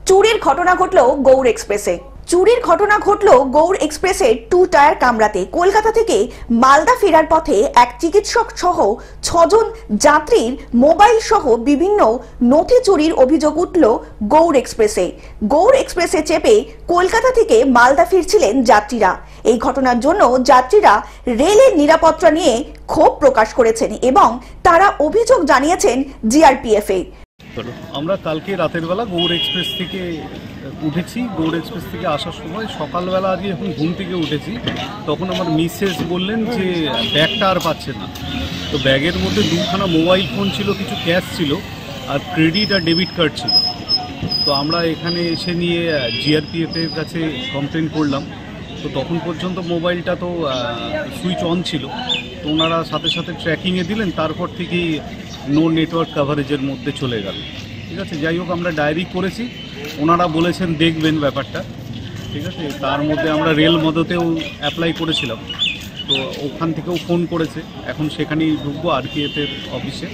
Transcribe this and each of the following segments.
চুরির ঘটনা ঘটল গৌড় এক্সপ্রেসে। চুরির ঘটনা ঘটল গৌড় এক্সপ্রেসের 2 টায়ার কামরাতে। কলকাতা থেকে মালদা ফেরার পথে এক চিকিৎসক সহ 6 জন যাত্রীর মোবাইল সহ বিভিন্ন নথি চুরির অভিযোগ উঠল গৌড় এক্সপ্রেসে। গৌড় এক্সপ্রেসে চেপে কলকাতা থেকে মালদা ফিরছিলেন যাত্রীরা। এই ঘটনার জন্য যাত্রীরা রেলের নিরাপত্তা নিয়ে ক্ষোভ প্রকাশ করেছেন এবং তারা অভিযোগ জানিয়েছেন জিআরপিএফ এ। আমরা কালকে রাতের বেলা গৌড় এক্সপ্রেস থেকে উঠেছি। গৌড় এক্সপ্রেস থেকে আসার সময় সকালবেলা আজকে যখন ঘুম থেকে উঠেছি তখন আমার মিসেস বললেন যে ব্যাগটা আর পাচ্ছে না। তো ব্যাগের মধ্যে 2খানা মোবাইল ফোন ছিল, কিছু ক্যাশ ছিল আর ক্রেডিট আর ডেবিট কার্ড ছিল। তো আমরা এখানে এসে নিয়ে জিআরপিএফের কাছে কমপ্লেন করলাম। তো তখন পর্যন্ত মোবাইলটা তো সুইচ অন ছিল, তো ওনারা সাথে সাথে ট্র্যাকিংয়ে দিলেন, তারপর থেকেই নো নেটওয়ার্ক কাভারেজের মধ্যে চলে গেল। ঠিক আছে, যাই হোক আমরা ডায়েরি করেছি, ওনারা বলেছেন দেখবেন ব্যাপারটা। ঠিক আছে, তার মধ্যে আমরা রেল মদতেও অ্যাপ্লাই করেছিলাম, তো ওখান থেকেও ফোন করেছে, এখন সেখানেই ঢুকবো আরপিএফের অফিসে।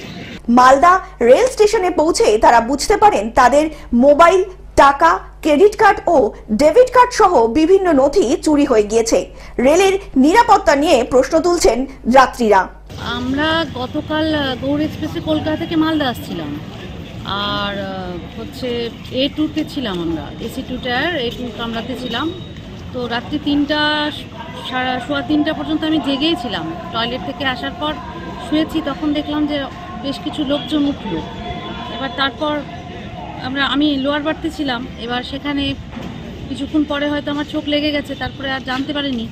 মালদা রেল স্টেশনে পৌঁছে তারা বুঝতে পারেন তাদের মোবাইল, টাকা, ক্রেডিট কার্ড ও ডেবিট কার্ড সহ বিভিন্ন নথি চুরি হয়ে গিয়েছে। রেলের নিরাপত্তা নিয়ে প্রশ্ন তুলছেন যাত্রীরা। আমরা গতকাল গৌড় এক্সপ্রেসে কলকাতা থেকে মালদা আসছিলাম, আর হচ্ছে A2-তে ছিলাম, আমরা AC2 টায়ার A2 কামরাতে ছিলাম। তো রাত্রি 3টা 3:15 পর্যন্ত আমি জেগেই ছিলাম। টয়লেট থেকে আসার পর শুয়েছি, তখন দেখলাম যে বেশ কিছু লোকজন উঠলো। এবার তারপর আমি লোয়ার বার্থে ছিলাম। এবার সেখানে কিছুক্ষণ পরে হয়তো আমার চোখ লেগে গেছে, তারপরে আর জানতে পারিনি।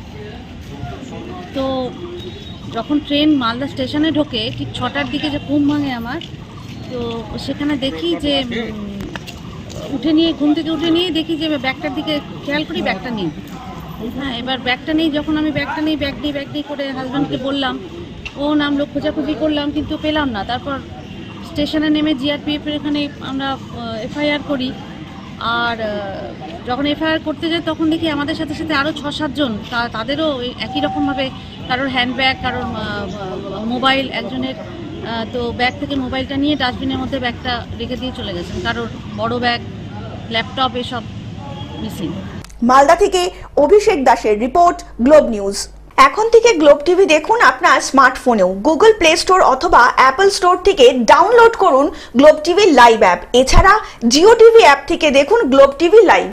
তো যখন ট্রেন মালদা স্টেশনে ঢোকে ঠিক 6টার দিকে যে ঘুম ভাঙে আমার, তো সেখানে দেখি যে ঘুম থেকে উঠে নিয়ে দেখি যে ব্যাগটার দিকে খেয়াল করি, ব্যাগটা নেই। হ্যাঁ, এবার ব্যাগটা নেই, যখন আমি ব্যাগ নেই করে হাজব্যান্ডকে বললাম, ও নামলো, খোঁজাখুঁজি করলাম কিন্তু পেলাম না। তারপর স্টেশনে নেমে জিআরপিএফের এখানে আমরা এফআইআর করি। আর যখন এফআইআর করতে যাই তখন দেখি আমাদের সাথে সাথে আরও 6-7 জন, তাদেরও একই রকমভাবে, কারোর হ্যান্ডব্যাগ, কারোর মোবাইল, একজনের তো ব্যাগ থেকে মোবাইলটা নিয়ে ডাস্টবিনের মধ্যে ব্যাগটা রেখে দিয়ে চলে গেছেন, কারোর বড় ব্যাগ, ল্যাপটপ এসব মিসিং। মালদা থেকে অভিষেক দাসের রিপোর্ট, গ্লোব নিউজ। এখন থেকে গ্লোব টিভি দেখুন আপনার স্মার্টফোনেও। গুগল প্লে স্টোর অথবা অ্যাপল স্টোর থেকে ডাউনলোড করুন গ্লোব টিভি লাইভ অ্যাপ। এছাড়া জিও টিভি অ্যাপ থেকে দেখুন গ্লোব টিভি লাইভ।